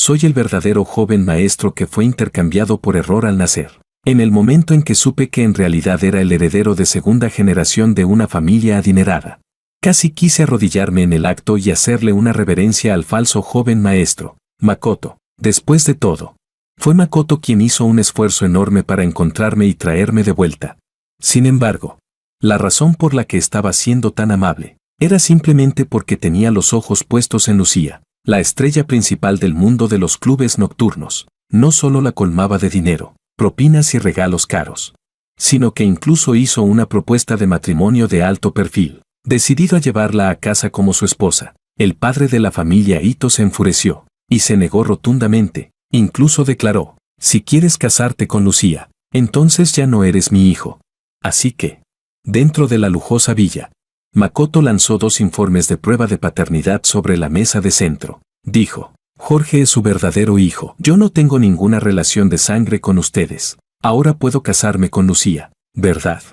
Soy el verdadero joven maestro que fue intercambiado por error al nacer. En el momento en que supe que en realidad era el heredero de segunda generación de una familia adinerada, casi quise arrodillarme en el acto y hacerle una reverencia al falso joven maestro, Makoto. Después de todo, fue Makoto quien hizo un esfuerzo enorme para encontrarme y traerme de vuelta. Sin embargo, la razón por la que estaba siendo tan amable era simplemente porque tenía los ojos puestos en Lucía, la estrella principal del mundo de los clubes nocturnos. No solo la colmaba de dinero, propinas y regalos caros, sino que incluso hizo una propuesta de matrimonio de alto perfil. Decidido a llevarla a casa como su esposa, el padre de la familia Ito se enfureció y se negó rotundamente. Incluso declaró: si quieres casarte con Lucía, entonces ya no eres mi hijo. Así que, dentro de la lujosa villa, Makoto lanzó 2 informes de prueba de paternidad sobre la mesa de centro. Dijo: Jorge es su verdadero hijo. Yo no tengo ninguna relación de sangre con ustedes. Ahora puedo casarme con Lucía, ¿verdad?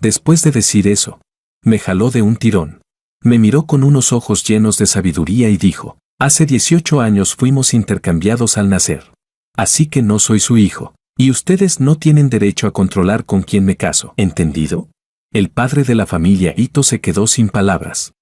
Después de decir eso, me jaló de un tirón. Me miró con unos ojos llenos de sabiduría y dijo: hace 18 años fuimos intercambiados al nacer. Así que no soy su hijo, y ustedes no tienen derecho a controlar con quién me caso. ¿Entendido? El padre de la familia Ito se quedó sin palabras.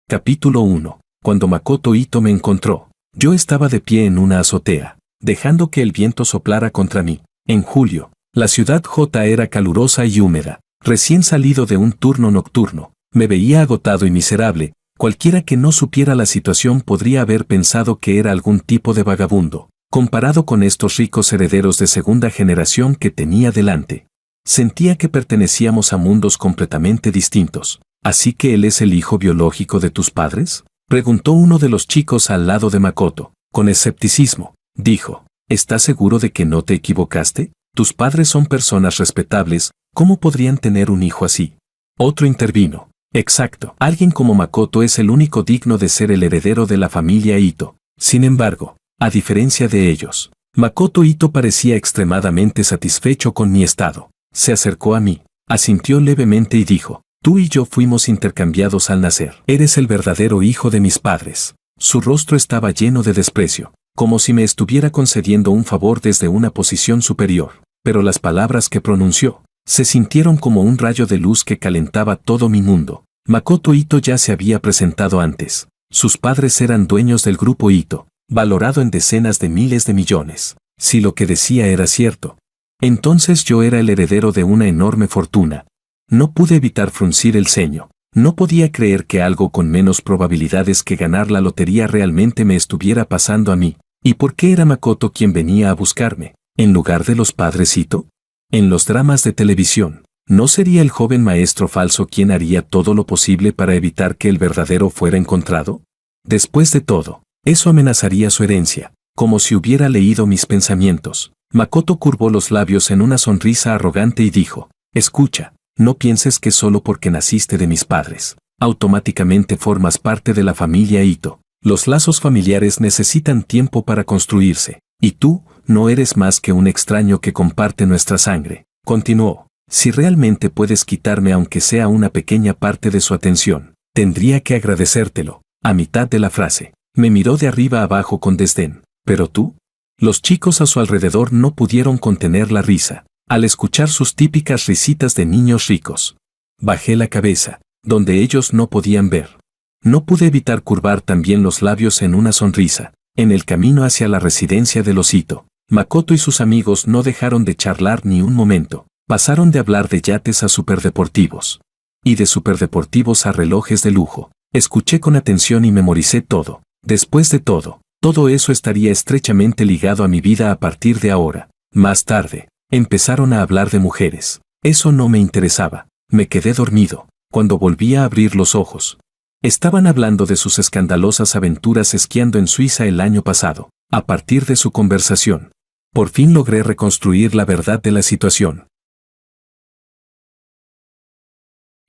Capítulo 1. Cuando Makoto Ito me encontró, yo estaba de pie en una azotea, dejando que el viento soplara contra mí. En julio, la ciudad J era calurosa y húmeda. Recién salido de un turno nocturno, me veía agotado y miserable. Cualquiera que no supiera la situación podría haber pensado que era algún tipo de vagabundo, comparado con estos ricos herederos de segunda generación que tenía delante. Sentía que pertenecíamos a mundos completamente distintos. ¿Así que él es el hijo biológico de tus padres?, preguntó uno de los chicos al lado de Makoto. Con escepticismo, dijo: ¿estás seguro de que no te equivocaste? Tus padres son personas respetables, ¿cómo podrían tener un hijo así? Otro intervino: exacto, alguien como Makoto es el único digno de ser el heredero de la familia Ito. Sin embargo, a diferencia de ellos, Makoto Ito parecía extremadamente satisfecho con mi estado. Se acercó a mí, asintió levemente y dijo: tú y yo fuimos intercambiados al nacer. Eres el verdadero hijo de mis padres. Su rostro estaba lleno de desprecio, como si me estuviera concediendo un favor desde una posición superior, pero las palabras que pronunció se sintieron como un rayo de luz que calentaba todo mi mundo. Makoto Ito ya se había presentado antes. Sus padres eran dueños del grupo Ito, valorado en decenas de miles de millones. Si lo que decía era cierto, entonces yo era el heredero de una enorme fortuna. No pude evitar fruncir el ceño. No podía creer que algo con menos probabilidades que ganar la lotería realmente me estuviera pasando a mí. ¿Y por qué era Makoto quien venía a buscarme, en lugar de los padres Ito? En los dramas de televisión, ¿no sería el joven maestro falso quien haría todo lo posible para evitar que el verdadero fuera encontrado? Después de todo, eso amenazaría su herencia, como si hubiera leído mis pensamientos. Makoto curvó los labios en una sonrisa arrogante y dijo: escucha, no pienses que solo porque naciste de mis padres, automáticamente formas parte de la familia Ito. Los lazos familiares necesitan tiempo para construirse, y tú no eres más que un extraño que comparte nuestra sangre. Continuó: si realmente puedes quitarme aunque sea una pequeña parte de su atención, tendría que agradecértelo. A mitad de la frase, me miró de arriba abajo con desdén. ¿Pero tú? Los chicos a su alrededor no pudieron contener la risa al escuchar sus típicas risitas de niños ricos. Bajé la cabeza, donde ellos no podían ver. No pude evitar curvar también los labios en una sonrisa. En el camino hacia la residencia de los Ito, Makoto y sus amigos no dejaron de charlar ni un momento. Pasaron de hablar de yates a superdeportivos, y de superdeportivos a relojes de lujo. Escuché con atención y memoricé todo. Después de todo eso estaría estrechamente ligado a mi vida a partir de ahora. Más tarde, empezaron a hablar de mujeres. Eso no me interesaba. Me quedé dormido. Cuando volví a abrir los ojos, estaban hablando de sus escandalosas aventuras esquiando en Suiza el año pasado. A partir de su conversación, por fin logré reconstruir la verdad de la situación.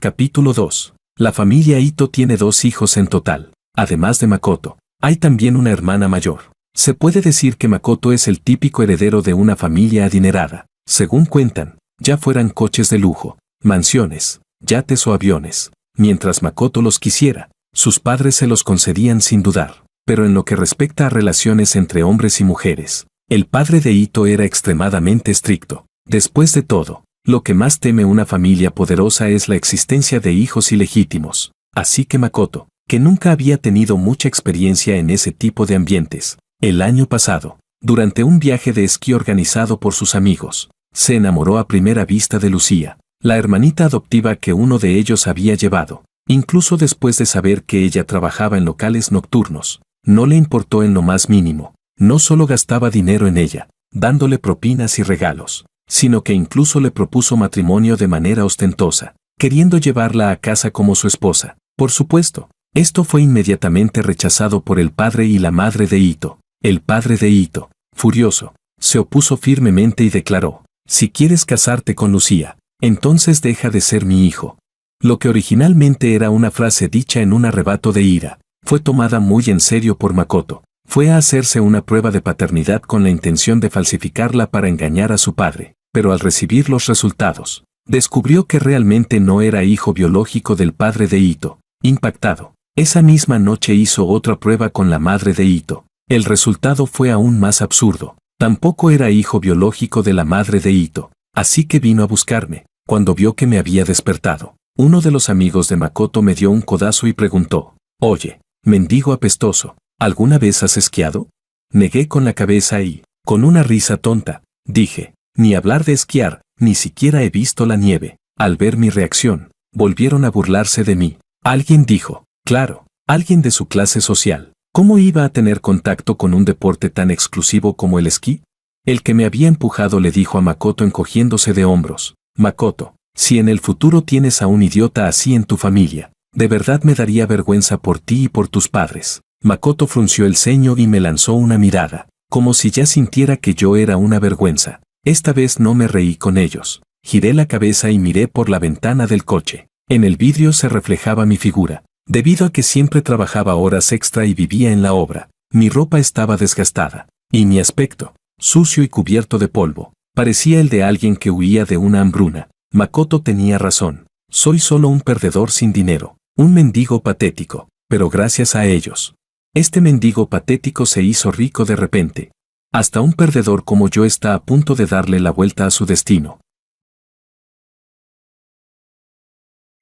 Capítulo 2. La familia Ito tiene 2 hijos en total. Además de Makoto, hay también una hermana mayor. Se puede decir que Makoto es el típico heredero de una familia adinerada. Según cuentan, ya fueran coches de lujo, mansiones, yates o aviones. Mientras Makoto los quisiera, sus padres se los concedían sin dudar. pero en lo que respecta a relaciones entre hombres y mujeres, el padre de Ito era extremadamente estricto. Después de todo, lo que más teme una familia poderosa es la existencia de hijos ilegítimos. Así que Makoto, que nunca había tenido mucha experiencia en ese tipo de ambientes, el año pasado, durante un viaje de esquí organizado por sus amigos, se enamoró a primera vista de Lucía, la hermanita adoptiva que uno de ellos había llevado. Incluso después de saber que ella trabajaba en locales nocturnos, no le importó en lo más mínimo. No solo gastaba dinero en ella, dándole propinas y regalos, sino que incluso le propuso matrimonio de manera ostentosa, queriendo llevarla a casa como su esposa. Por supuesto, esto fue inmediatamente rechazado por el padre y la madre de Ito. El padre de Ito, furioso, se opuso firmemente y declaró: si quieres casarte con Lucía, entonces deja de ser mi hijo. Lo que originalmente era una frase dicha en un arrebato de ira, fue tomada muy en serio por Makoto. Fue a hacerse una prueba de paternidad con la intención de falsificarla para engañar a su padre, pero al recibir los resultados, descubrió que realmente no era hijo biológico del padre de Ito. Impactado, esa misma noche hizo otra prueba con la madre de Ito. El resultado fue aún más absurdo. Tampoco era hijo biológico de la madre de Ito, así que vino a buscarme. Cuando vio que me había despertado, uno de los amigos de Makoto me dio un codazo y preguntó: oye, mendigo apestoso, ¿alguna vez has esquiado? Negué con la cabeza y, con una risa tonta, dije: ni hablar de esquiar, ni siquiera he visto la nieve. Al ver mi reacción, volvieron a burlarse de mí. Alguien dijo: claro, alguien de su clase social. ¿Cómo iba a tener contacto con un deporte tan exclusivo como el esquí? El que me había empujado le dijo a Makoto encogiéndose de hombros: Makoto, si en el futuro tienes a un idiota así en tu familia, de verdad me daría vergüenza por ti y por tus padres. Makoto frunció el ceño y me lanzó una mirada, como si ya sintiera que yo era una vergüenza. Esta vez no me reí con ellos. Giré la cabeza y miré por la ventana del coche. En el vidrio se reflejaba mi figura. Debido a que siempre trabajaba horas extra y vivía en la obra, mi ropa estaba desgastada, y mi aspecto, sucio y cubierto de polvo, parecía el de alguien que huía de una hambruna. Makoto tenía razón. Soy solo un perdedor sin dinero, un mendigo patético, pero gracias a ellos, este mendigo patético se hizo rico de repente. Hasta un perdedor como yo está a punto de darle la vuelta a su destino.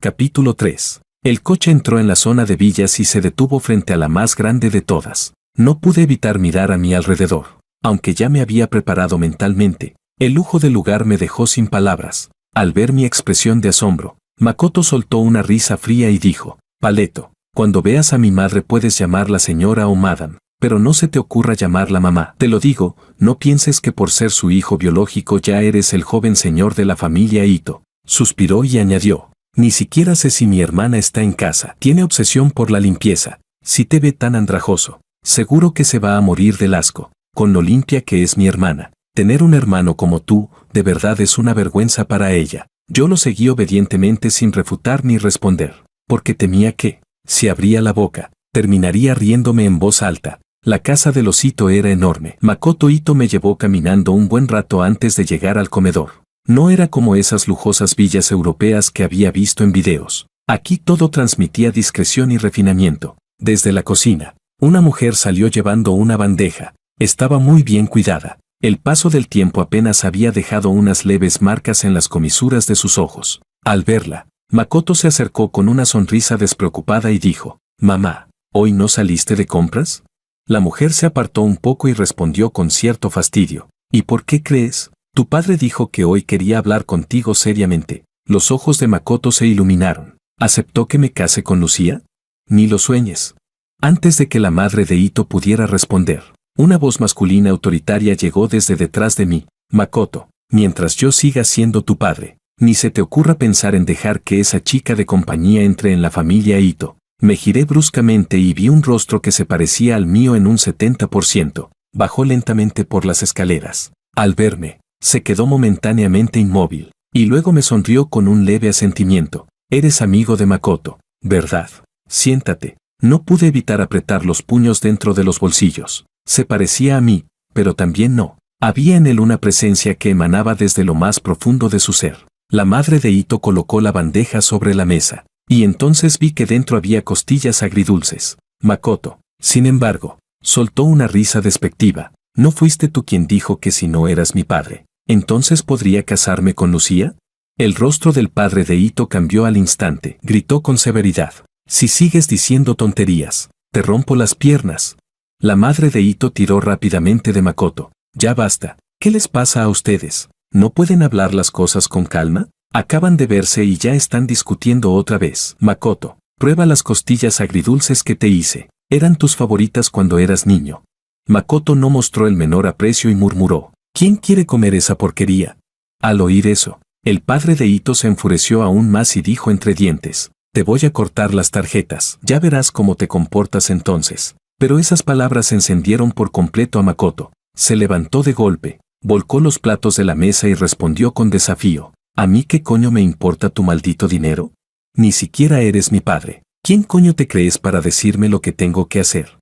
Capítulo 3. El coche entró en la zona de villas y se detuvo frente a la más grande de todas. No pude evitar mirar a mi alrededor. Aunque ya me había preparado mentalmente, el lujo del lugar me dejó sin palabras. Al ver mi expresión de asombro, Makoto soltó una risa fría y dijo: Paleto, cuando veas a mi madre puedes llamarla señora o madam, pero no se te ocurra llamarla mamá. Te lo digo, no pienses que por ser su hijo biológico ya eres el joven señor de la familia Ito. Suspiró y añadió: ni siquiera sé si mi hermana está en casa. Tiene obsesión por la limpieza. Si te ve tan andrajoso, seguro que se va a morir del asco, con lo limpia que es mi hermana. Tener un hermano como tú, de verdad es una vergüenza para ella. Yo lo seguí obedientemente sin refutar ni responder, porque temía que, si abría la boca, terminaría riéndome en voz alta. La casa del osito era enorme. Makoto Ito me llevó caminando un buen rato antes de llegar al comedor. No era como esas lujosas villas europeas que había visto en videos. Aquí todo transmitía discreción y refinamiento. Desde la cocina, una mujer salió llevando una bandeja. Estaba muy bien cuidada. El paso del tiempo apenas había dejado unas leves marcas en las comisuras de sus ojos. Al verla, Makoto se acercó con una sonrisa despreocupada y dijo: «Mamá, ¿hoy no saliste de compras?». La mujer se apartó un poco y respondió con cierto fastidio: «¿Y por qué crees? Tu padre dijo que hoy quería hablar contigo seriamente». Los ojos de Makoto se iluminaron. ¿Aceptó que me case con Lucía? Ni lo sueñes. Antes de que la madre de Ito pudiera responder, una voz masculina autoritaria llegó desde detrás de mí. «Makoto, mientras yo siga siendo tu padre, ni se te ocurra pensar en dejar que esa chica de compañía entre en la familia Ito». Me giré bruscamente y vi un rostro que se parecía al mío en un 70%. Bajó lentamente por las escaleras. Al verme, se quedó momentáneamente inmóvil, y luego me sonrió con un leve asentimiento. «Eres amigo de Makoto, ¿verdad? Siéntate». No pude evitar apretar los puños dentro de los bolsillos. Se parecía a mí, pero también no. Había en él una presencia que emanaba desde lo más profundo de su ser. La madre de Ito colocó la bandeja sobre la mesa, y entonces vi que dentro había costillas agridulces. «Makoto, Sin embargo, soltó una risa despectiva. ¿No fuiste tú quien dijo que si no eras mi padre, entonces podría casarme con Lucía? El rostro del padre de Ito cambió al instante. Gritó con severidad. Si sigues diciendo tonterías, te rompo las piernas. La madre de Ito tiró rápidamente de Makoto. Ya basta. ¿Qué les pasa a ustedes? ¿No pueden hablar las cosas con calma? Acaban de verse y ya están discutiendo otra vez. Makoto, prueba las costillas agridulces que te hice. Eran tus favoritas cuando eras niño. Makoto no mostró el menor aprecio y murmuró. ¿Quién quiere comer esa porquería? Al oír eso, el padre de Ito se enfureció aún más y dijo entre dientes. Te voy a cortar las tarjetas. Ya verás cómo te comportas entonces. Pero esas palabras encendieron por completo a Makoto. Se levantó de golpe, volcó los platos de la mesa y respondió con desafío. ¿A mí qué coño me importa tu maldito dinero? Ni siquiera eres mi padre. ¿Quién coño te crees para decirme lo que tengo que hacer?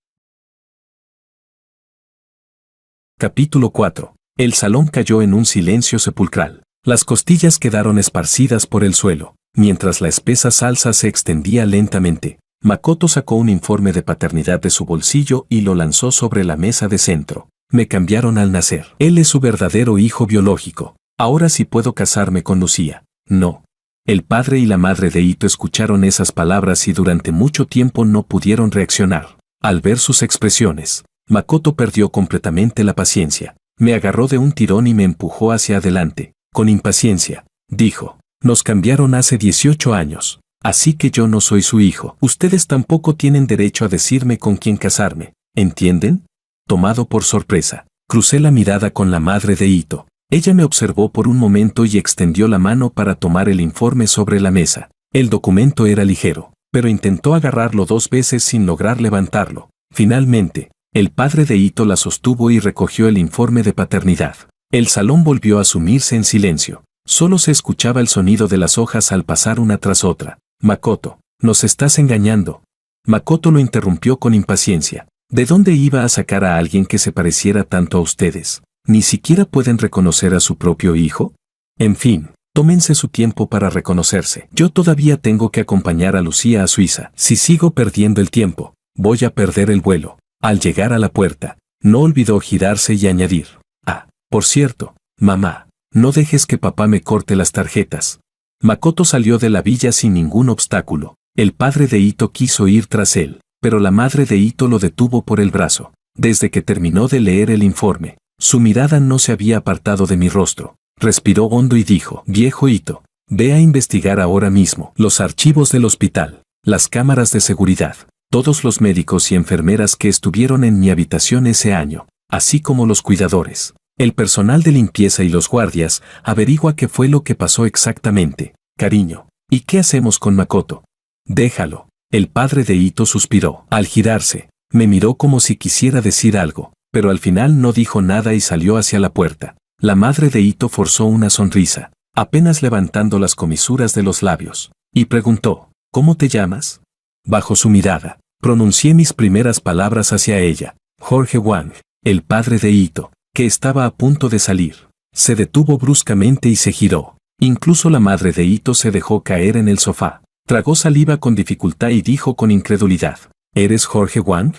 Capítulo 4. El salón cayó en un silencio sepulcral. Las costillas quedaron esparcidas por el suelo, mientras la espesa salsa se extendía lentamente. Makoto sacó un informe de paternidad de su bolsillo y lo lanzó sobre la mesa de centro. Me cambiaron al nacer. Él es su verdadero hijo biológico. Ahora sí puedo casarme con Lucía. No. El padre y la madre de Ito escucharon esas palabras y durante mucho tiempo no pudieron reaccionar. Al ver sus expresiones, Makoto perdió completamente la paciencia. Me agarró de un tirón y me empujó hacia adelante. Con impaciencia, dijo. Nos cambiaron hace 18 años. Así que yo no soy su hijo. Ustedes tampoco tienen derecho a decirme con quién casarme. ¿Entienden? Tomado por sorpresa, crucé la mirada con la madre de Ito. Ella me observó por un momento y extendió la mano para tomar el informe sobre la mesa. El documento era ligero, pero intentó agarrarlo 2 veces sin lograr levantarlo. Finalmente, el padre de Ito la sostuvo y recogió el informe de paternidad. El salón volvió a sumirse en silencio. Solo se escuchaba el sonido de las hojas al pasar una tras otra. Makoto, nos estás engañando. Makoto lo interrumpió con impaciencia. ¿De dónde iba a sacar a alguien que se pareciera tanto a ustedes? ¿Ni siquiera pueden reconocer a su propio hijo? En fin, tómense su tiempo para reconocerse. Yo todavía tengo que acompañar a Lucía a Suiza. Si sigo perdiendo el tiempo, voy a perder el vuelo. Al llegar a la puerta, no olvidó girarse y añadir. Ah, por cierto, mamá, no dejes que papá me corte las tarjetas. Makoto salió de la villa sin ningún obstáculo. El padre de Ito quiso ir tras él, pero la madre de Ito lo detuvo por el brazo. Desde que terminó de leer el informe, su mirada no se había apartado de mi rostro. Respiró hondo y dijo, viejo Ito, ve a investigar ahora mismo los archivos del hospital, las cámaras de seguridad, todos los médicos y enfermeras que estuvieron en mi habitación ese año, así como los cuidadores, el personal de limpieza y los guardias. Averigua qué fue lo que pasó exactamente, cariño. ¿Y qué hacemos con Makoto? Déjalo. El padre de Ito suspiró. Al girarse, me miró como si quisiera decir algo, pero al final no dijo nada y salió hacia la puerta. La madre de Ito forzó una sonrisa, apenas levantando las comisuras de los labios, y preguntó, ¿cómo te llamas? Bajo su mirada, pronuncié mis primeras palabras hacia ella. Jorge Wang, el padre de Ito, que estaba a punto de salir, se detuvo bruscamente y se giró. Incluso la madre de Ito se dejó caer en el sofá. Tragó saliva con dificultad y dijo con incredulidad, ¿eres Jorge Wang?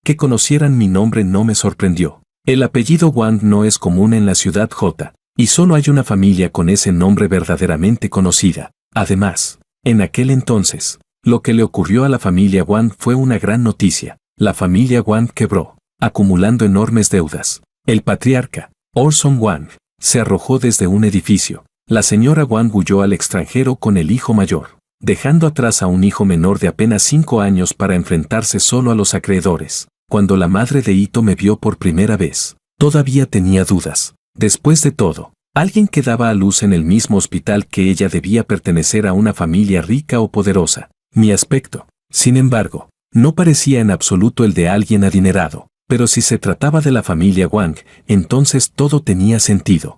Que conocieran mi nombre no me sorprendió. El apellido Wang no es común en la ciudad J, y solo hay una familia con ese nombre verdaderamente conocida. Además, en aquel entonces, lo que le ocurrió a la familia Wang fue una gran noticia. La familia Wang quebró, acumulando enormes deudas. El patriarca, Orson Wang, se arrojó desde un edificio. La señora Wang huyó al extranjero con el hijo mayor, dejando atrás a un hijo menor de apenas 5 años para enfrentarse solo a los acreedores. Cuando la madre de Ito me vio por primera vez, todavía tenía dudas. Después de todo, alguien que daba a luz en el mismo hospital que ella debía pertenecer a una familia rica o poderosa. Mi aspecto, sin embargo, no parecía en absoluto el de alguien adinerado, pero si se trataba de la familia Wang, entonces todo tenía sentido.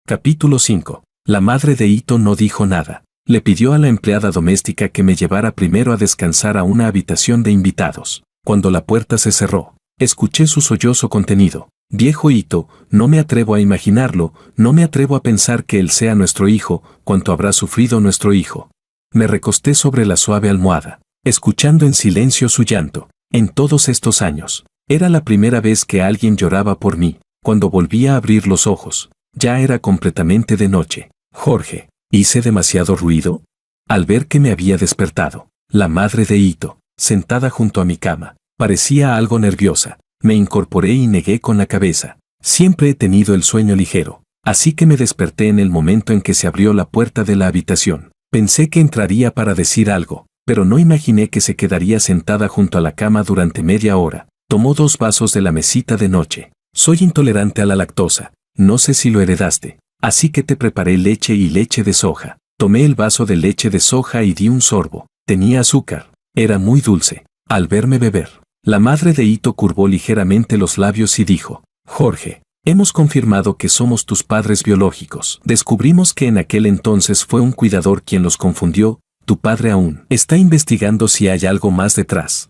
Capítulo 5. La madre de Ito no dijo nada. Le pidió a la empleada doméstica que me llevara primero a descansar a una habitación de invitados. Cuando la puerta se cerró, escuché su sollozo contenido. Viejo Ito, no me atrevo a imaginarlo, no me atrevo a pensar que él sea nuestro hijo, cuánto habrá sufrido nuestro hijo. Me recosté sobre la suave almohada. escuchando en silencio su llanto. En todos estos años, era la primera vez que alguien lloraba por mí. Cuando volví a abrir los ojos, ya era completamente de noche. Jorge, ¿hice demasiado ruido? Al ver que me había despertado, la madre de Ito, sentada junto a mi cama, parecía algo nerviosa. Me incorporé y negué con la cabeza. Siempre he tenido el sueño ligero, así que me desperté en el momento en que se abrió la puerta de la habitación. Pensé que entraría para decir algo, pero no imaginé que se quedaría sentada junto a la cama durante media hora. Tomó 2 vasos de la mesita de noche. Soy intolerante a la lactosa, no sé si lo heredaste, así que te preparé leche y leche de soja. Tomé el vaso de leche de soja y di un sorbo. Tenía azúcar, era muy dulce. Al verme beber, la madre de Ito curvó ligeramente los labios y dijo: Jorge, hemos confirmado que somos tus padres biológicos. Descubrimos que en aquel entonces fue un cuidador quien los confundió. Tu padre aún está investigando si hay algo más detrás.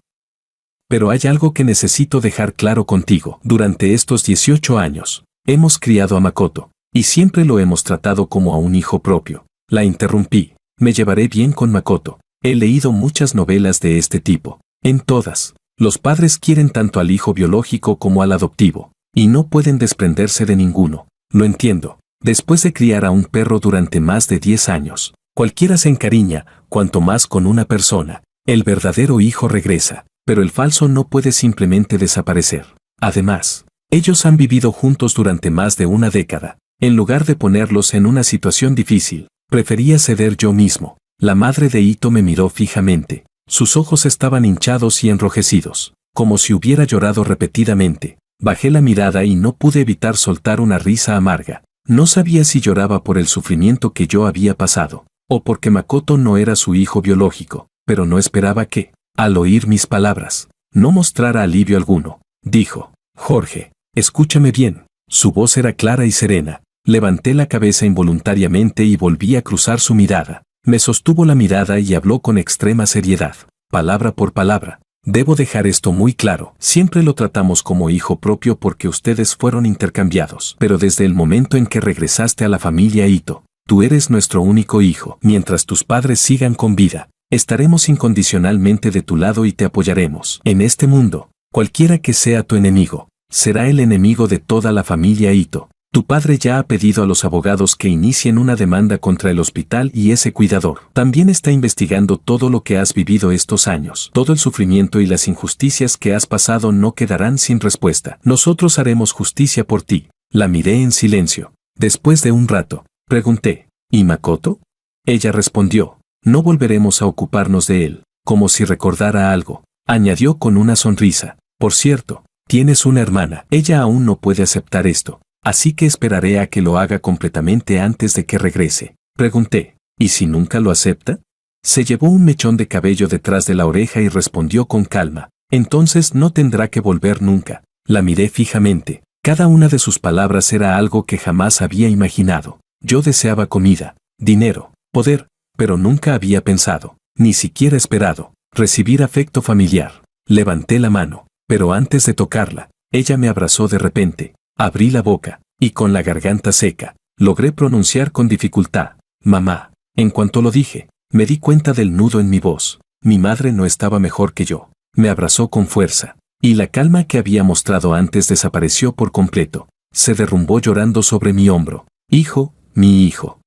Pero hay algo que necesito dejar claro contigo. Durante estos 18 años, hemos criado a Makoto, y siempre lo hemos tratado como a un hijo propio. La interrumpí. Me llevaré bien con Makoto. He leído muchas novelas de este tipo. En todas, los padres quieren tanto al hijo biológico como al adoptivo, y no pueden desprenderse de ninguno. Lo entiendo. Después de criar a un perro durante más de 10 años, cualquiera se encariña, cuanto más con una persona. El verdadero hijo regresa, pero el falso no puede simplemente desaparecer. Además, ellos han vivido juntos durante más de una década. En lugar de ponerlos en una situación difícil, prefería ceder yo mismo. La madre de Ito me miró fijamente. Sus ojos estaban hinchados y enrojecidos, como si hubiera llorado repetidamente. Bajé la mirada y no pude evitar soltar una risa amarga. No sabía si lloraba por el sufrimiento que yo había pasado, o porque Makoto no era su hijo biológico, pero no esperaba que, al oír mis palabras, no mostrara alivio alguno. Dijo: Jorge, escúchame bien. Su voz era clara y serena. Levanté la cabeza involuntariamente y volví a cruzar su mirada. Me sostuvo la mirada y habló con extrema seriedad, palabra por palabra. Debo dejar esto muy claro. Siempre lo tratamos como hijo propio porque ustedes fueron intercambiados. Pero desde el momento en que regresaste a la familia Ito, tú eres nuestro único hijo. Mientras tus padres sigan con vida, estaremos incondicionalmente de tu lado y te apoyaremos. En este mundo, cualquiera que sea tu enemigo, será el enemigo de toda la familia Ito. Tu padre ya ha pedido a los abogados que inicien una demanda contra el hospital y ese cuidador. También está investigando todo lo que has vivido estos años. Todo el sufrimiento y las injusticias que has pasado no quedarán sin respuesta. Nosotros haremos justicia por ti. La miré en silencio. Después de un rato, pregunté: ¿y Makoto? Ella respondió: no volveremos a ocuparnos de él, como si recordara algo. Añadió con una sonrisa: por cierto, tienes una hermana. Ella aún no puede aceptar esto, así que esperaré a que lo haga completamente antes de que regrese. Pregunté: ¿y si nunca lo acepta? Se llevó un mechón de cabello detrás de la oreja y respondió con calma: entonces no tendrá que volver nunca. La miré fijamente. Cada una de sus palabras era algo que jamás había imaginado. Yo deseaba comida, dinero, poder, pero nunca había pensado, ni siquiera esperado, recibir afecto familiar. Levanté la mano, pero antes de tocarla, ella me abrazó de repente. Abrí la boca, y con la garganta seca, logré pronunciar con dificultad: mamá. En cuanto lo dije, me di cuenta del nudo en mi voz. Mi madre no estaba mejor que yo. Me abrazó con fuerza, y la calma que había mostrado antes desapareció por completo. Se derrumbó llorando sobre mi hombro. Hijo, mi hijo.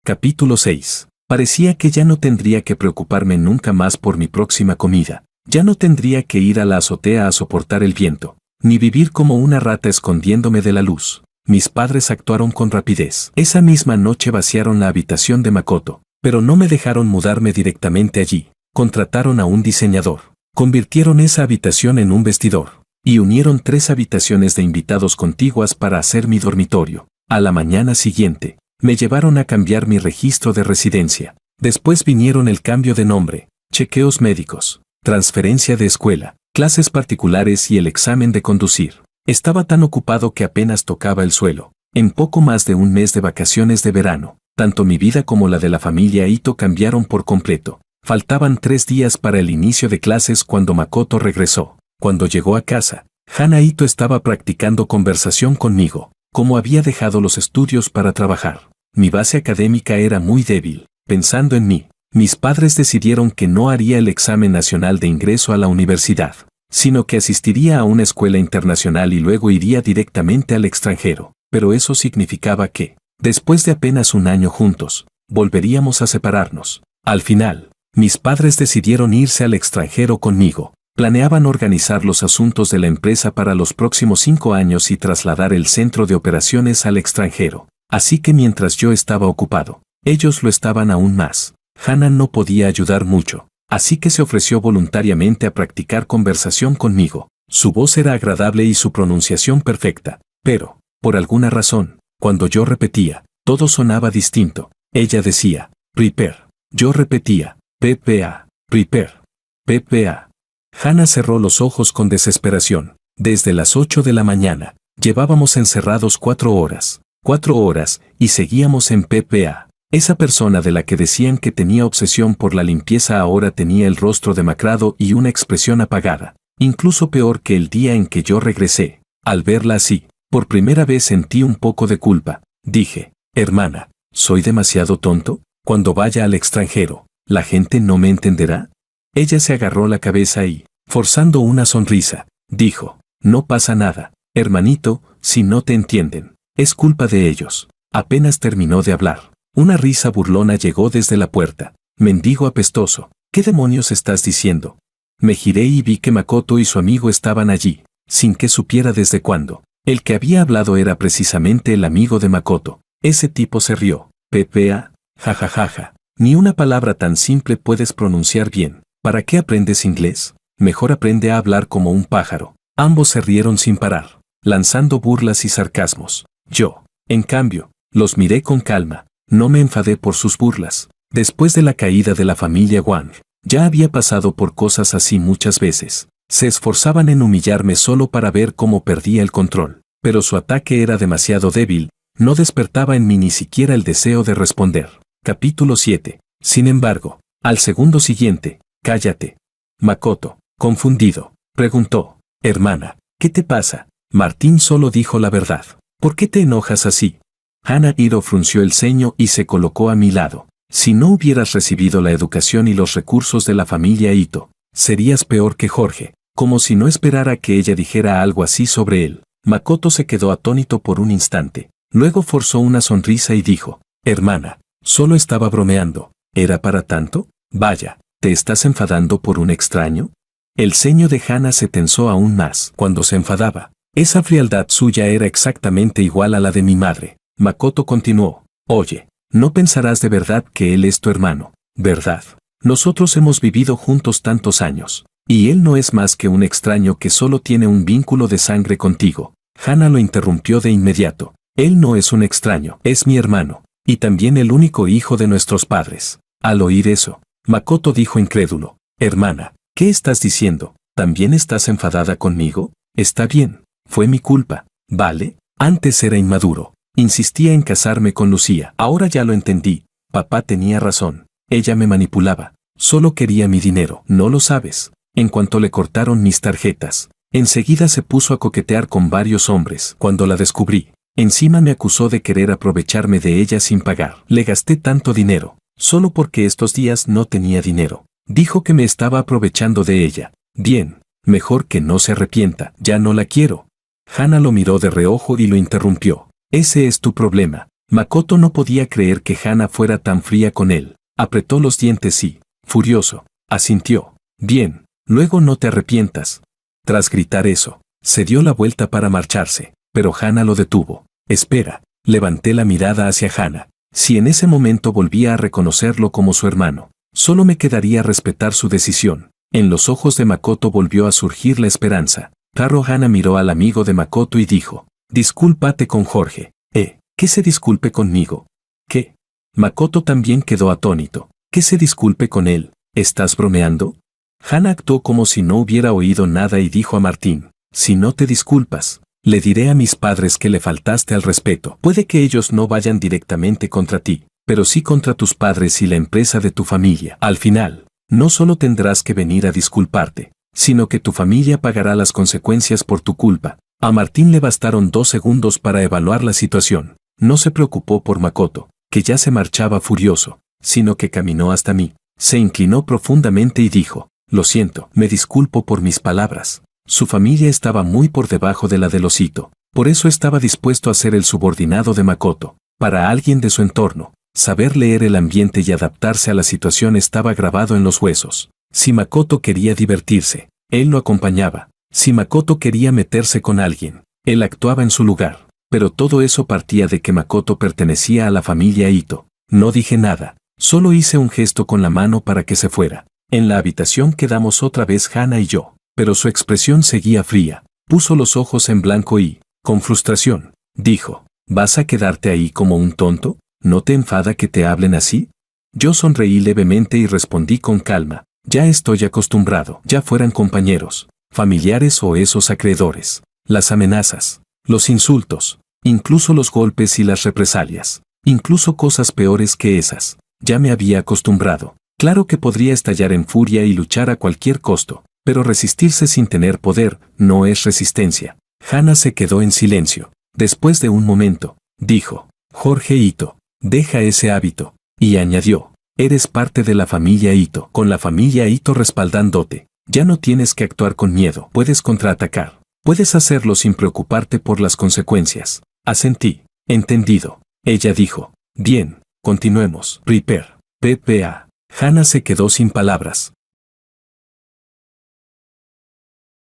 Capítulo 6. Parecía que ya no tendría que preocuparme nunca más por mi próxima comida. Ya no tendría que ir a la azotea a soportar el viento, ni vivir como una rata escondiéndome de la luz. Mis padres actuaron con rapidez. Esa misma noche vaciaron la habitación de Makoto, pero no me dejaron mudarme directamente allí. Contrataron a un diseñador. Convirtieron esa habitación en un vestidor, y unieron 3 habitaciones de invitados contiguas para hacer mi dormitorio. A la mañana siguiente, me llevaron a cambiar mi registro de residencia. Después vinieron el cambio de nombre, chequeos médicos, transferencia de escuela, clases particulares y el examen de conducir. Estaba tan ocupado que apenas tocaba el suelo. En poco más de un mes de vacaciones de verano, tanto mi vida como la de la familia Ito cambiaron por completo. Faltaban 3 días para el inicio de clases cuando Makoto regresó. Cuando llegó a casa, Hana Ito estaba practicando conversación conmigo, como había dejado los estudios para trabajar. Mi base académica era muy débil. Pensando en mí, Mis padres decidieron que no haría el examen nacional de ingreso a la universidad, sino que asistiría a una escuela internacional y luego iría directamente al extranjero. Pero eso significaba que, después de apenas un año juntos, volveríamos a separarnos. Al final, mis padres decidieron irse al extranjero conmigo. Planeaban organizar los asuntos de la empresa para los próximos 5 años y trasladar el centro de operaciones al extranjero. Así que mientras yo estaba ocupado, ellos lo estaban aún más. Hannah no podía ayudar mucho, así que se ofreció voluntariamente a practicar conversación conmigo. Su voz era agradable y su pronunciación perfecta, pero, por alguna razón, cuando yo repetía, todo sonaba distinto. Ella decía, prepare. Yo repetía, PPA, prepare, PPA. Hannah cerró los ojos con desesperación. Desde las 8 de la mañana, llevábamos encerrados 4 horas. 4 horas, y seguíamos en PPA. Esa persona de la que decían que tenía obsesión por la limpieza ahora tenía el rostro demacrado y una expresión apagada, incluso peor que el día en que yo regresé. Al verla así, por primera vez sentí un poco de culpa. Dije, hermana, ¿soy demasiado tonto? Cuando vaya al extranjero, ¿la gente no me entenderá? Ella se agarró la cabeza y, forzando una sonrisa, dijo, no pasa nada, hermanito, si no te entienden, es culpa de ellos. Apenas terminó de hablar, una risa burlona llegó desde la puerta. Mendigo apestoso, ¿qué demonios estás diciendo? Me giré y vi que Makoto y su amigo estaban allí, sin que supiera desde cuándo. El que había hablado era precisamente el amigo de Makoto. Ese tipo se rió. PPA, jajajaja, ni una palabra tan simple puedes pronunciar bien. ¿Para qué aprendes inglés? Mejor aprende a hablar como un pájaro. Ambos se rieron sin parar, lanzando burlas y sarcasmos. Yo, en cambio, los miré con calma. No me enfadé por sus burlas. Después de la caída de la familia Wang, ya había pasado por cosas así muchas veces. Se esforzaban en humillarme solo para ver cómo perdía el control. Pero su ataque era demasiado débil, no despertaba en mí ni siquiera el deseo de responder. Capítulo 7. Sin embargo, al segundo siguiente, cállate. Makoto, confundido, preguntó, hermana, ¿qué te pasa? Martín solo dijo la verdad. ¿Por qué te enojas así? Hannah Hiro frunció el ceño y se colocó a mi lado. Si no hubieras recibido la educación y los recursos de la familia Ito, serías peor que Jorge, como si no esperara que ella dijera algo así sobre él. Makoto se quedó atónito por un instante. Luego forzó una sonrisa y dijo, hermana, solo estaba bromeando. ¿Era para tanto? Vaya, ¿te estás enfadando por un extraño? El ceño de Hannah se tensó aún más cuando se enfadaba. Esa frialdad suya era exactamente igual a la de mi madre. Makoto continuó, oye, no pensarás de verdad que él es tu hermano, ¿verdad? Nosotros hemos vivido juntos tantos años, y él no es más que un extraño que solo tiene un vínculo de sangre contigo. Hannah lo interrumpió de inmediato. Él no es un extraño, es mi hermano, y también el único hijo de nuestros padres. Al oír eso, Makoto dijo incrédulo, hermana, ¿qué estás diciendo? ¿También estás enfadada conmigo? Está bien, fue mi culpa, ¿vale? Antes era inmaduro. Insistía en casarme con Lucía. Ahora ya lo entendí. Papá tenía razón. Ella me manipulaba. Solo quería mi dinero. No lo sabes. En cuanto le cortaron mis tarjetas, enseguida se puso a coquetear con varios hombres. Cuando la descubrí, encima me acusó de querer aprovecharme de ella sin pagar. Le gasté tanto dinero, solo porque estos días no tenía dinero. Dijo que me estaba aprovechando de ella. Bien, mejor que no se arrepienta. Ya no la quiero. Hannah lo miró de reojo y lo interrumpió. Ese es tu problema. Makoto no podía creer que Hannah fuera tan fría con él. Apretó los dientes y, furioso, asintió. Bien, luego no te arrepientas. Tras gritar eso, se dio la vuelta para marcharse, pero Hannah lo detuvo. Espera, levanté la mirada hacia Hannah. Si en ese momento volvía a reconocerlo como su hermano, solo me quedaría respetar su decisión. En los ojos de Makoto volvió a surgir la esperanza. Claro, Hannah miró al amigo de Makoto y dijo, discúlpate con Jorge. ¿Que se disculpe conmigo? ¿Qué? Makoto también quedó atónito. ¿Que se disculpe con él? ¿Estás bromeando? Hannah actuó como si no hubiera oído nada y dijo a Martín, si no te disculpas, le diré a mis padres que le faltaste al respeto. Puede que ellos no vayan directamente contra ti, pero sí contra tus padres y la empresa de tu familia. Al final, no solo tendrás que venir a disculparte, sino que tu familia pagará las consecuencias por tu culpa. A Martín le bastaron 2 segundos para evaluar la situación. No se preocupó por Makoto, que ya se marchaba furioso. sino que caminó hasta mí, se inclinó profundamente y dijo, lo siento, me disculpo por mis palabras. Su familia estaba muy por debajo de la de los Ito, por eso estaba dispuesto a ser el subordinado de Makoto. Para alguien de su entorno, saber leer el ambiente y adaptarse a la situación estaba grabado en los huesos. Si Makoto quería divertirse, él lo acompañaba. Si Makoto quería meterse con alguien, él actuaba en su lugar. Pero todo eso partía de que Makoto pertenecía a la familia Ito. No dije nada, solo hice un gesto con la mano para que se fuera. En la habitación quedamos otra vez Hana y yo, pero su expresión seguía fría. Puso los ojos en blanco y, con frustración, dijo, ¿vas a quedarte ahí como un tonto? ¿No te enfada que te hablen así? Yo sonreí levemente y respondí con calma, ya estoy acostumbrado, ya fueran compañeros, familiares o esos acreedores. Las amenazas, los insultos, incluso los golpes y las represalias, incluso cosas peores que esas, ya me había acostumbrado. Claro que podría estallar en furia y luchar a cualquier costo, pero resistirse sin tener poder no es resistencia. Hana se quedó en silencio. Después de un momento, dijo, Jorge Ito, deja ese hábito, y añadió, eres parte de la familia Ito, con la familia Ito respaldándote. Ya no tienes que actuar con miedo, puedes contraatacar. Puedes hacerlo sin preocuparte por las consecuencias. Asentí. Entendido. Ella dijo, bien, continuemos. Prepare. PPA. Hana se quedó sin palabras.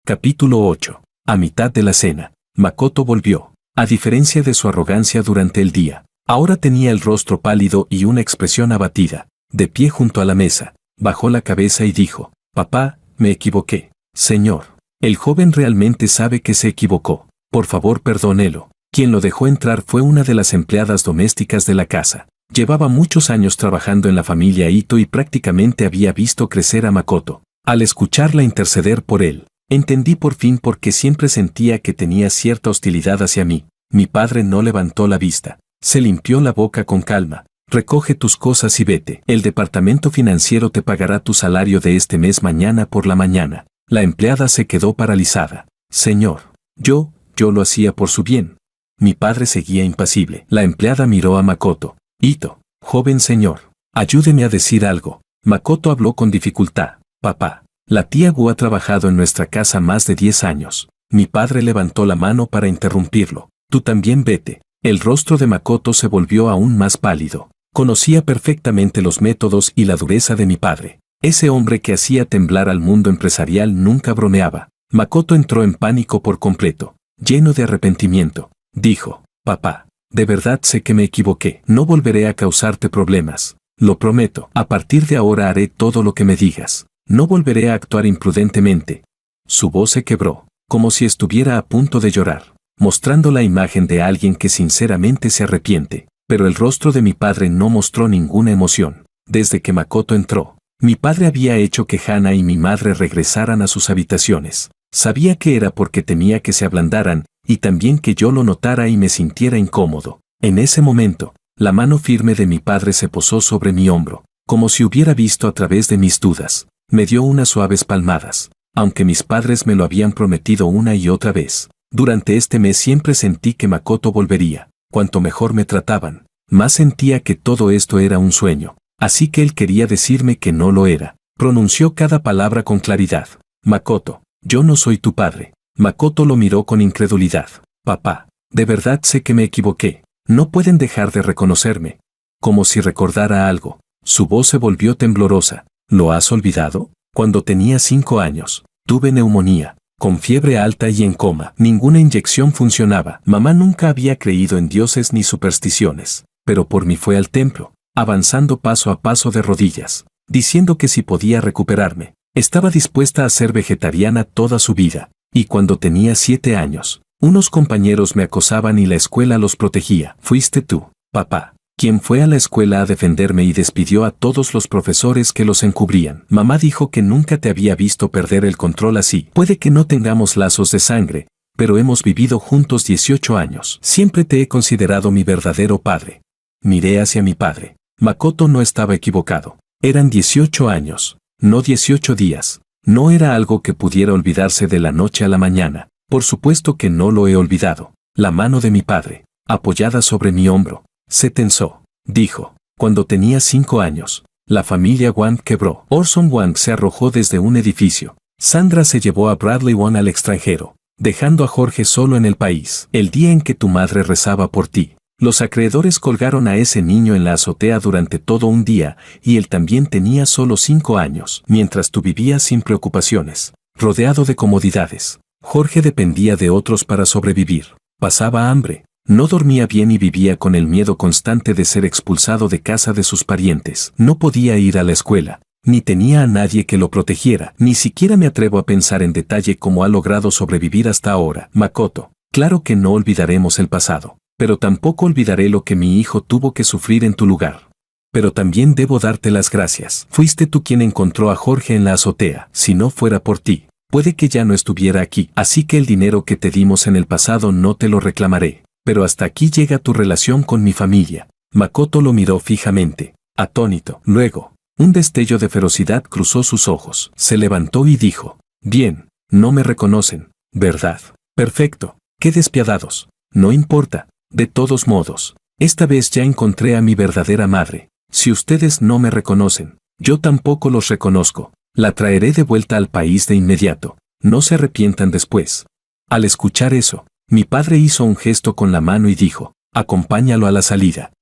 Capítulo 8. A mitad de la cena, Makoto volvió. A diferencia de su arrogancia durante el día, ahora tenía el rostro pálido y una expresión abatida. De pie junto a la mesa, bajó la cabeza y dijo, papá, me equivoqué. Señor, el joven realmente sabe que se equivocó. Por favor, perdónelo. Quien lo dejó entrar fue una de las empleadas domésticas de la casa. Llevaba muchos años trabajando en la familia Ito y prácticamente había visto crecer a Makoto. Al escucharla interceder por él, entendí por fin por qué siempre sentía que tenía cierta hostilidad hacia mí. Mi padre no levantó la vista. Se limpió la boca con calma. Recoge tus cosas y vete. El departamento financiero te pagará tu salario de este mes mañana por la mañana. La empleada se quedó paralizada. Señor, yo lo hacía por su bien. Mi padre seguía impasible. La empleada miró a Makoto. Ito, joven señor, ayúdeme a decir algo. Makoto habló con dificultad. Papá, la tía Gu ha trabajado en nuestra casa más de 10 años. Mi padre levantó la mano para interrumpirlo. Tú también vete. El rostro de Makoto se volvió aún más pálido. Conocía perfectamente los métodos y la dureza de mi padre. Ese hombre que hacía temblar al mundo empresarial nunca bromeaba. Makoto entró en pánico por completo, lleno de arrepentimiento. Dijo, papá, de verdad sé que me equivoqué. No volveré a causarte problemas. Lo prometo. A partir de ahora haré todo lo que me digas. No volveré a actuar imprudentemente. Su voz se quebró, como si estuviera a punto de llorar, mostrando la imagen de alguien que sinceramente se arrepiente. Pero el rostro de mi padre no mostró ninguna emoción. Desde que Makoto entró, mi padre había hecho que Hana y mi madre regresaran a sus habitaciones. Sabía que era porque temía que se ablandaran, y también que yo lo notara y me sintiera incómodo. En ese momento, la mano firme de mi padre se posó sobre mi hombro, como si hubiera visto a través de mis dudas. Me dio unas suaves palmadas, aunque mis padres me lo habían prometido una y otra vez. Durante este mes siempre sentí que Makoto volvería. Cuanto mejor me trataban, más sentía que todo esto era un sueño. Así que él quería decirme que no lo era. Pronunció cada palabra con claridad. Makoto, yo no soy tu padre. Makoto lo miró con incredulidad. Papá, de verdad sé que me equivoqué. No pueden dejar de reconocerme. Como si recordara algo. Su voz se volvió temblorosa. ¿Lo has olvidado? Cuando tenía 5 años, tuve neumonía. Con fiebre alta y en coma. Ninguna inyección funcionaba. Mamá nunca había creído en dioses ni supersticiones, pero por mí fue al templo, avanzando paso a paso de rodillas, diciendo que si podía recuperarme, estaba dispuesta a ser vegetariana toda su vida. Y cuando tenía 7 años, unos compañeros me acosaban y la escuela los protegía. Fuiste tú, papá, quien fue a la escuela a defenderme y despidió a todos los profesores que los encubrían. Mamá dijo que nunca te había visto perder el control así. Puede que no tengamos lazos de sangre, pero hemos vivido juntos 18 años. Siempre te he considerado mi verdadero padre. Miré hacia mi padre. Makoto no estaba equivocado. Eran 18 años, no 18 días. No era algo que pudiera olvidarse de la noche a la mañana. Por supuesto que no lo he olvidado. La mano de mi padre, apoyada sobre mi hombro, se tensó. Dijo, Cuando tenía 5 años, la familia Wang quebró. Orson Wang se arrojó desde un edificio. Sandra se llevó a Bradley Wang al extranjero, dejando a Jorge solo en el país. El día en que tu madre rezaba por ti, los acreedores colgaron a ese niño en la azotea durante todo un día, y él también tenía solo 5 años, mientras tú vivías sin preocupaciones, rodeado de comodidades. Jorge dependía de otros para sobrevivir. Pasaba hambre, no dormía bien y vivía con el miedo constante de ser expulsado de casa de sus parientes. No podía ir a la escuela, ni tenía a nadie que lo protegiera. Ni siquiera me atrevo a pensar en detalle cómo ha logrado sobrevivir hasta ahora. Makoto, claro que no olvidaremos el pasado, pero tampoco olvidaré lo que mi hijo tuvo que sufrir en tu lugar. Pero también debo darte las gracias. Fuiste tú quien encontró a Jorge en la azotea. Si no fuera por ti, puede que ya no estuviera aquí. Así que el dinero que te dimos en el pasado no te lo reclamaré. Pero hasta aquí llega tu relación con mi familia. Makoto lo miró fijamente, atónito. Luego, un destello de ferocidad cruzó sus ojos. Se levantó y dijo: bien, no me reconocen, ¿verdad? Perfecto, qué despiadados. No importa, de todos modos, esta vez ya encontré a mi verdadera madre. Si ustedes no me reconocen, yo tampoco los reconozco. La traeré de vuelta al país de inmediato. No se arrepientan después. Al escuchar eso, mi padre hizo un gesto con la mano y dijo: acompáñalo a la salida.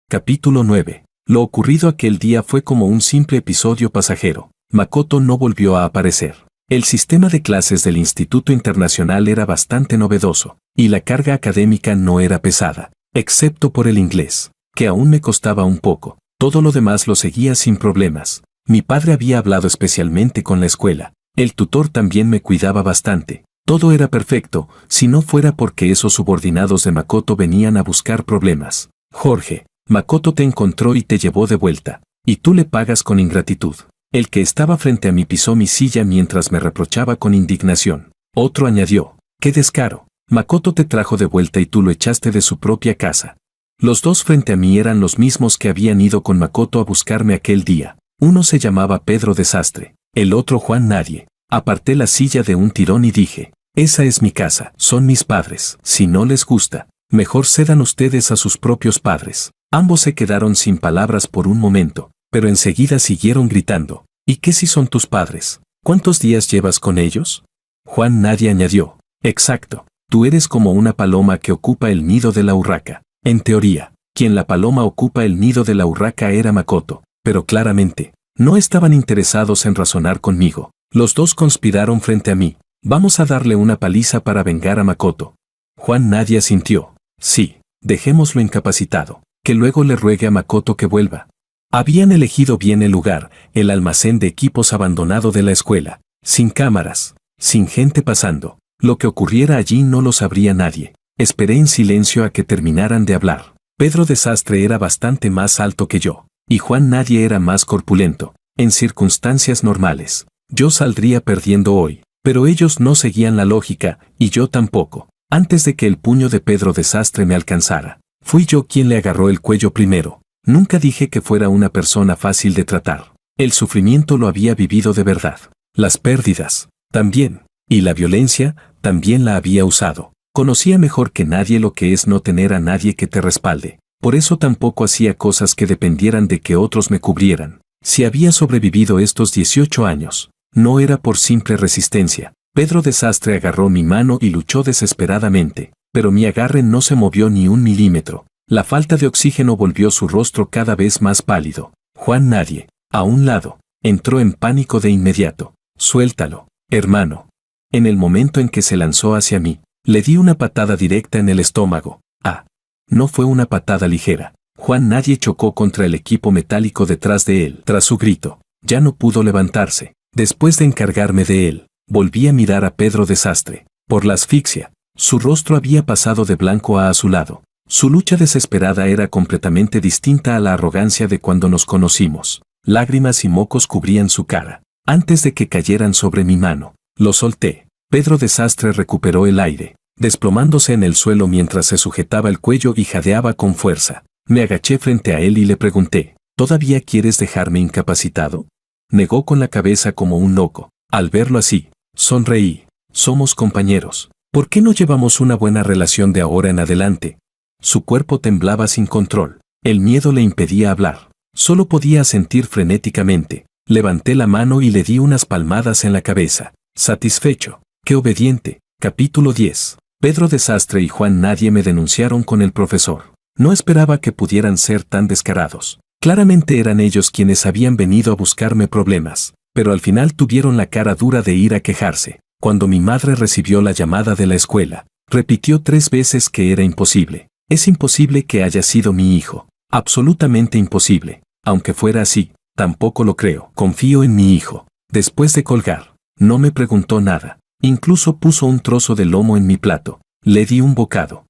Capítulo 9. Lo ocurrido aquel día fue como un simple episodio pasajero. Makoto no volvió a aparecer. El sistema de clases del Instituto Internacional era bastante novedoso, y la carga académica no era pesada, excepto por el inglés, que aún me costaba un poco. Todo lo demás lo seguía sin problemas. Mi padre había hablado especialmente con la escuela. El tutor también me cuidaba bastante. Todo era perfecto, si no fuera porque esos subordinados de Makoto venían a buscar problemas. Jorge, Makoto te encontró y te llevó de vuelta, y tú le pagas con ingratitud. El que estaba frente a mí pisó mi silla mientras me reprochaba con indignación. Otro añadió: ¡qué descaro! Makoto te trajo de vuelta y tú lo echaste de su propia casa. Los dos frente a mí eran los mismos que habían ido con Makoto a buscarme aquel día. Uno se llamaba Pedro Desastre, el otro Juan Nadie. Aparté la silla de un tirón y dije: esa es mi casa, son mis padres. Si no les gusta, mejor cedan ustedes a sus propios padres. Ambos se quedaron sin palabras por un momento, pero enseguida siguieron gritando: ¿y qué si son tus padres? ¿Cuántos días llevas con ellos? Juan Nadie añadió: exacto, tú eres como una paloma que ocupa el nido de la urraca. En teoría, quien la paloma ocupa el nido de la urraca era Makoto, pero claramente, no estaban interesados en razonar conmigo. Los dos conspiraron frente a mí. Vamos a darle una paliza para vengar a Makoto. Juan Nadie asintió: sí, dejémoslo incapacitado, que luego le ruegue a Makoto que vuelva. Habían elegido bien el lugar, el almacén de equipos abandonado de la escuela, sin cámaras, sin gente pasando. Lo que ocurriera allí no lo sabría nadie. Esperé en silencio a que terminaran de hablar. Pedro Desastre era bastante más alto que yo, y Juan Nadie era más corpulento. En circunstancias normales, yo saldría perdiendo hoy, pero ellos no seguían la lógica, y yo tampoco. Antes de que el puño de Pedro Desastre me alcanzara, fui yo quien le agarró el cuello primero. Nunca dije que fuera una persona fácil de tratar. El sufrimiento lo había vivido de verdad. Las pérdidas, también. Y la violencia, también la había usado. Conocía mejor que nadie lo que es no tener a nadie que te respalde. Por eso tampoco hacía cosas que dependieran de que otros me cubrieran. Si había sobrevivido estos 18 años, no era por simple resistencia. Pedro Desastre agarró mi mano y luchó desesperadamente, pero mi agarre no se movió ni un milímetro. La falta de oxígeno volvió su rostro cada vez más pálido. Juan Nadie, a un lado, entró en pánico de inmediato. Suéltalo, hermano. En el momento en que se lanzó hacia mí, le di una patada directa en el estómago. Ah, no fue una patada ligera. Juan Nadie chocó contra el equipo metálico detrás de él. Tras su grito, ya no pudo levantarse. Después de encargarme de él, volví a mirar a Pedro Desastre. Por la asfixia, su rostro había pasado de blanco a azulado. Su lucha desesperada era completamente distinta a la arrogancia de cuando nos conocimos. Lágrimas y mocos cubrían su cara. Antes de que cayeran sobre mi mano, lo solté. Pedro Desastre recuperó el aire, desplomándose en el suelo mientras se sujetaba el cuello y jadeaba con fuerza. Me agaché frente a él y le pregunté: ¿todavía quieres dejarme incapacitado? Negó con la cabeza como un loco. Al verlo así, sonreí. Somos compañeros. ¿Por qué no llevamos una buena relación de ahora en adelante? Su cuerpo temblaba sin control. El miedo le impedía hablar. Solo podía sentir frenéticamente. Levanté la mano y le di unas palmadas en la cabeza. Satisfecho. ¡Qué obediente! Capítulo 10. Pedro Desastre y Juan Nadie me denunciaron con el profesor. No esperaba que pudieran ser tan descarados. Claramente eran ellos quienes habían venido a buscarme problemas, pero al final tuvieron la cara dura de ir a quejarse. Cuando mi madre recibió la llamada de la escuela, repitió 3 veces que era imposible. Es imposible que haya sido mi hijo. Absolutamente imposible. Aunque fuera así, tampoco lo creo. Confío en mi hijo. Después de colgar, no me preguntó nada. Incluso puso un trozo de lomo en mi plato. Le di un bocado.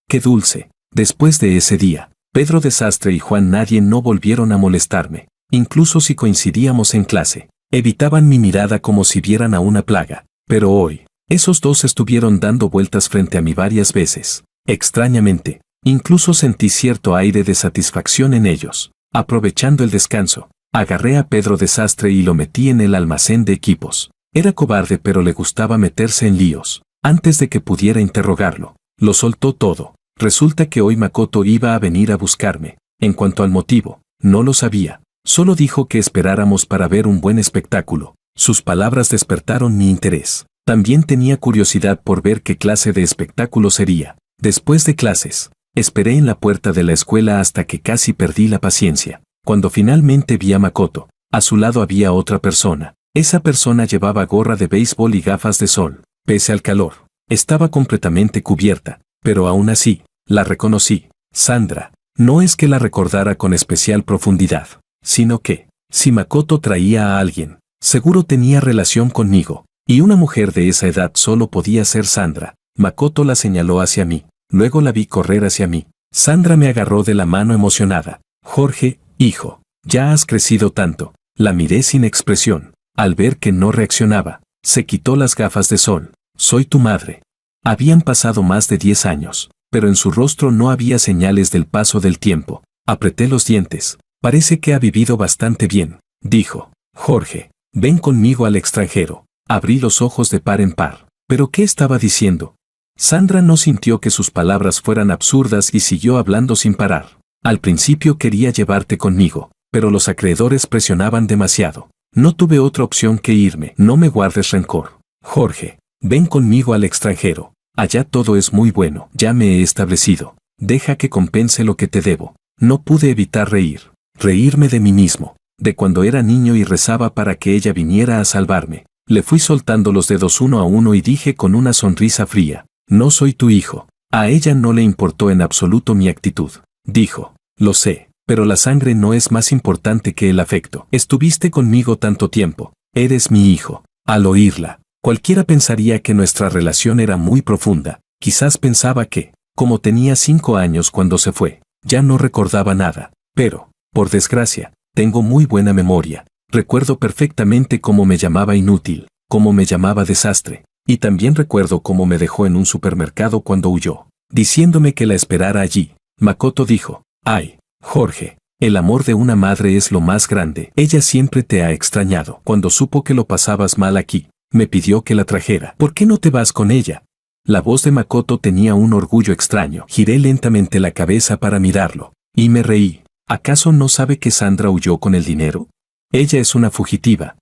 ¡Qué dulce! Después de ese día, Pedro Desastre y Juan Nadie no volvieron a molestarme. Incluso si coincidíamos en clase, evitaban mi mirada como si vieran a una plaga. Pero hoy, esos dos estuvieron dando vueltas frente a mí varias veces. Extrañamente, incluso sentí cierto aire de satisfacción en ellos. Aprovechando el descanso, agarré a Pedro Desastre y lo metí en el almacén de equipos. Era cobarde, pero le gustaba meterse en líos. Antes de que pudiera interrogarlo, lo soltó todo. Resulta que hoy Makoto iba a venir a buscarme. En cuanto al motivo, no lo sabía. Solo dijo que esperáramos para ver un buen espectáculo. Sus palabras despertaron mi interés. También tenía curiosidad por ver qué clase de espectáculo sería. Después de clases, esperé en la puerta de la escuela hasta que casi perdí la paciencia. Cuando finalmente vi a Makoto, a su lado había otra persona. Esa persona llevaba gorra de béisbol y gafas de sol. Pese al calor, estaba completamente cubierta, pero aún así, la reconocí. Sandra. No es que la recordara con especial profundidad, sino que, si Makoto traía a alguien, seguro tenía relación conmigo, y una mujer de esa edad solo podía ser Sandra. Makoto la señaló hacia mí, luego la vi correr hacia mí. Sandra me agarró de la mano emocionada. Jorge, hijo, ya has crecido tanto. La miré sin expresión. Al ver que no reaccionaba, se quitó las gafas de sol. Soy tu madre. Habían pasado más de 10 años, pero en su rostro no había señales del paso del tiempo. Apreté los dientes. Parece que ha vivido bastante bien, dijo. Jorge, ven conmigo al extranjero. Abrí los ojos de par en par. ¿Pero qué estaba diciendo? Sandra no sintió que sus palabras fueran absurdas y siguió hablando sin parar. Al principio quería llevarte conmigo, pero los acreedores presionaban demasiado. No tuve otra opción que irme. No me guardes rencor. Jorge, ven conmigo al extranjero. Allá todo es muy bueno. Ya me he establecido. Deja que compense lo que te debo. No pude evitar reír. Reírme de mí mismo. De cuando era niño y rezaba para que ella viniera a salvarme. Le fui soltando los dedos uno a uno y dije con una sonrisa fría. No soy tu hijo. A ella no le importó en absoluto mi actitud. Dijo. Lo sé. Pero la sangre no es más importante que el afecto. Estuviste conmigo tanto tiempo. Eres mi hijo. Al oírla, cualquiera pensaría que nuestra relación era muy profunda. Quizás pensaba que, como tenía 5 años cuando se fue, ya no recordaba nada. Pero, por desgracia, tengo muy buena memoria. Recuerdo perfectamente cómo me llamaba inútil, cómo me llamaba desastre. Y también recuerdo cómo me dejó en un supermercado cuando huyó, diciéndome que la esperara allí. Makoto dijo. Ay. Jorge, el amor de una madre es lo más grande. Ella siempre te ha extrañado. Cuando supo que lo pasabas mal aquí, me pidió que la trajera. ¿Por qué no te vas con ella? La voz de Makoto tenía un orgullo extraño. Giré lentamente la cabeza para mirarlo, y me reí. ¿Acaso no sabe que Sandra huyó con el dinero? Ella es una fugitiva.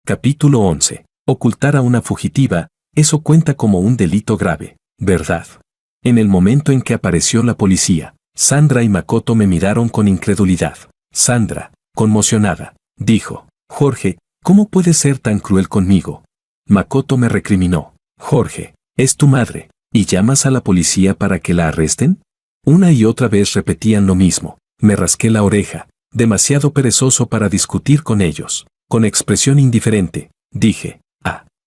Capítulo 11. Ocultar a una fugitiva, eso cuenta como un delito grave, ¿verdad? En el momento en que apareció la policía, Sandra y Makoto me miraron con incredulidad. Sandra, conmocionada, dijo. Jorge, ¿cómo puedes ser tan cruel conmigo? Makoto me recriminó. Jorge, es tu madre, ¿y llamas a la policía para que la arresten? Una y otra vez repetían lo mismo. Me rasqué la oreja, demasiado perezoso para discutir con ellos. Con expresión indiferente, dije.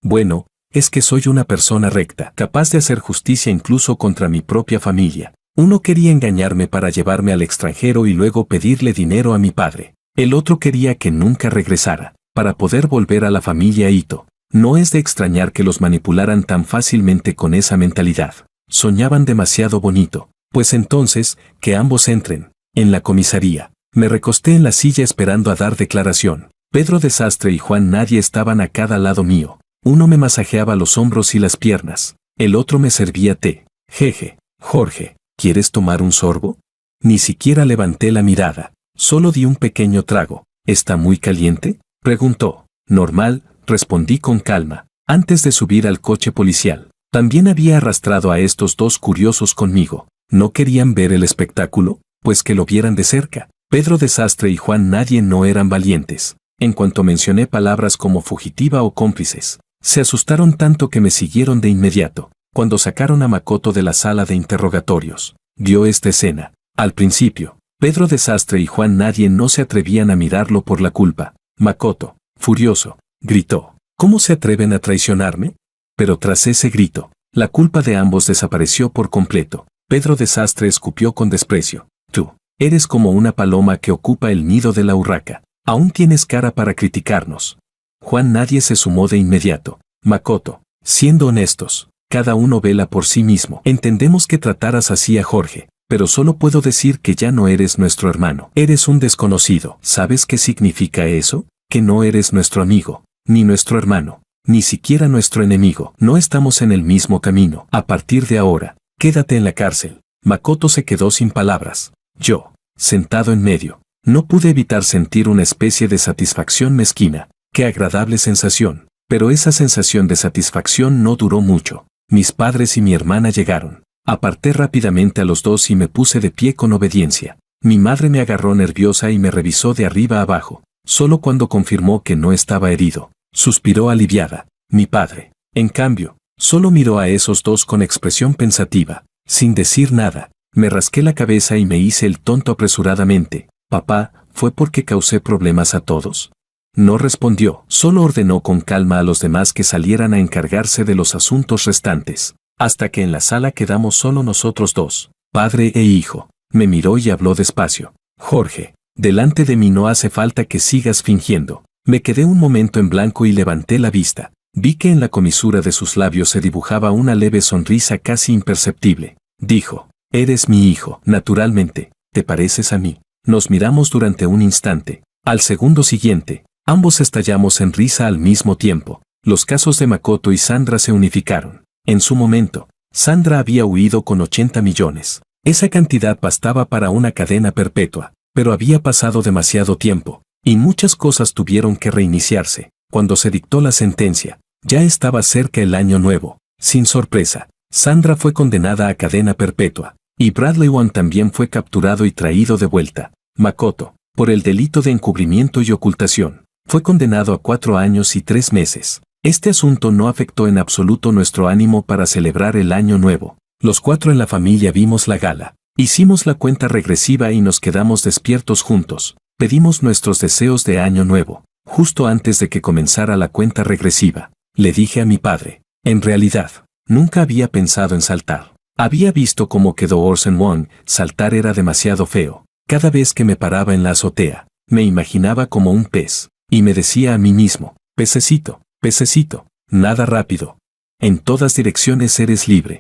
Bueno, es que soy una persona recta, capaz de hacer justicia incluso contra mi propia familia. Uno quería engañarme para llevarme al extranjero y luego pedirle dinero a mi padre. El otro quería que nunca regresara, para poder volver a la familia Ito. No es de extrañar que los manipularan tan fácilmente con esa mentalidad. Soñaban demasiado bonito. Pues entonces, que ambos entren. En la comisaría, me recosté en la silla esperando a dar declaración. Pedro Desastre y Juan Nadie estaban a cada lado mío. Uno me masajeaba los hombros y las piernas, El otro me servía té. Jeje. Jorge, ¿quieres tomar un sorbo? Ni siquiera levanté la mirada. Solo di un pequeño trago. ¿Está muy caliente?, preguntó. Normal, respondí con calma, antes de subir al coche policial. También había arrastrado a estos dos curiosos conmigo. ¿No querían ver el espectáculo? Pues que lo vieran de cerca. Pedro Desastre y Juan Nadie no eran valientes. En cuanto mencioné palabras como fugitiva o cómplices, se asustaron tanto que me siguieron de inmediato. Cuando sacaron a Makoto de la sala de interrogatorios, vio esta escena. Al principio, Pedro Desastre y Juan Nadie no se atrevían a mirarlo por la culpa. Makoto, furioso, gritó: ¿cómo se atreven a traicionarme? Pero tras ese grito, la culpa de ambos desapareció por completo. Pedro Desastre escupió con desprecio: tú, eres como una paloma que ocupa el nido de la urraca. Aún tienes cara para criticarnos. Juan Nadie se sumó de inmediato: Makoto, siendo honestos, cada uno vela por sí mismo. Entendemos que trataras así a Jorge, pero solo puedo decir que ya no eres nuestro hermano. Eres un desconocido. ¿Sabes qué significa eso? Que no eres nuestro amigo, ni nuestro hermano, ni siquiera nuestro enemigo. No estamos en el mismo camino. A partir de ahora, quédate en la cárcel. Makoto se quedó sin palabras. Yo, sentado en medio, no pude evitar sentir una especie de satisfacción mezquina. Qué agradable sensación. Pero esa sensación de satisfacción no duró mucho. Mis padres y mi hermana llegaron. Aparté rápidamente a los dos y me puse de pie con obediencia. Mi madre me agarró nerviosa y me revisó de arriba a abajo. Solo cuando confirmó que no estaba herido, suspiró aliviada. Mi padre, en cambio, solo miró a esos dos con expresión pensativa. Sin decir nada, me rasqué la cabeza y me hice el tonto apresuradamente. Papá, ¿fue porque causé problemas a todos? No respondió, solo ordenó con calma a los demás que salieran a encargarse de los asuntos restantes, hasta que en la sala quedamos solo nosotros dos, padre e hijo. Me miró y habló despacio. Jorge, delante de mí no hace falta que sigas fingiendo. Me quedé un momento en blanco y levanté la vista. Vi que en la comisura de sus labios se dibujaba una leve sonrisa casi imperceptible. Dijo: eres mi hijo. Naturalmente, ¿te pareces a mí? Nos miramos durante un instante. Al segundo siguiente, ambos estallamos en risa al mismo tiempo. Los casos de Makoto y Sandra se unificaron. En su momento, Sandra había huido con 80 millones. Esa cantidad bastaba para una cadena perpetua, pero había pasado demasiado tiempo, y muchas cosas tuvieron que reiniciarse. Cuando se dictó la sentencia, ya estaba cerca el año nuevo. Sin sorpresa, Sandra fue condenada a cadena perpetua, y Bradley Wong también fue capturado y traído de vuelta. Makoto, por el delito de encubrimiento y ocultación, fue condenado a 4 años y 3 meses. Este asunto no afectó en absoluto nuestro ánimo para celebrar el año nuevo. Los 4 en la familia vimos la gala. Hicimos la cuenta regresiva y nos quedamos despiertos juntos. Pedimos nuestros deseos de año nuevo. Justo antes de que comenzara la cuenta regresiva, le dije a mi padre: en realidad, nunca había pensado en saltar. Había visto cómo quedó Orson Wong. Saltar era demasiado feo. Cada vez que me paraba en la azotea, me imaginaba como un pez, y me decía a mí mismo: pececito, pececito, nada rápido. En todas direcciones eres libre.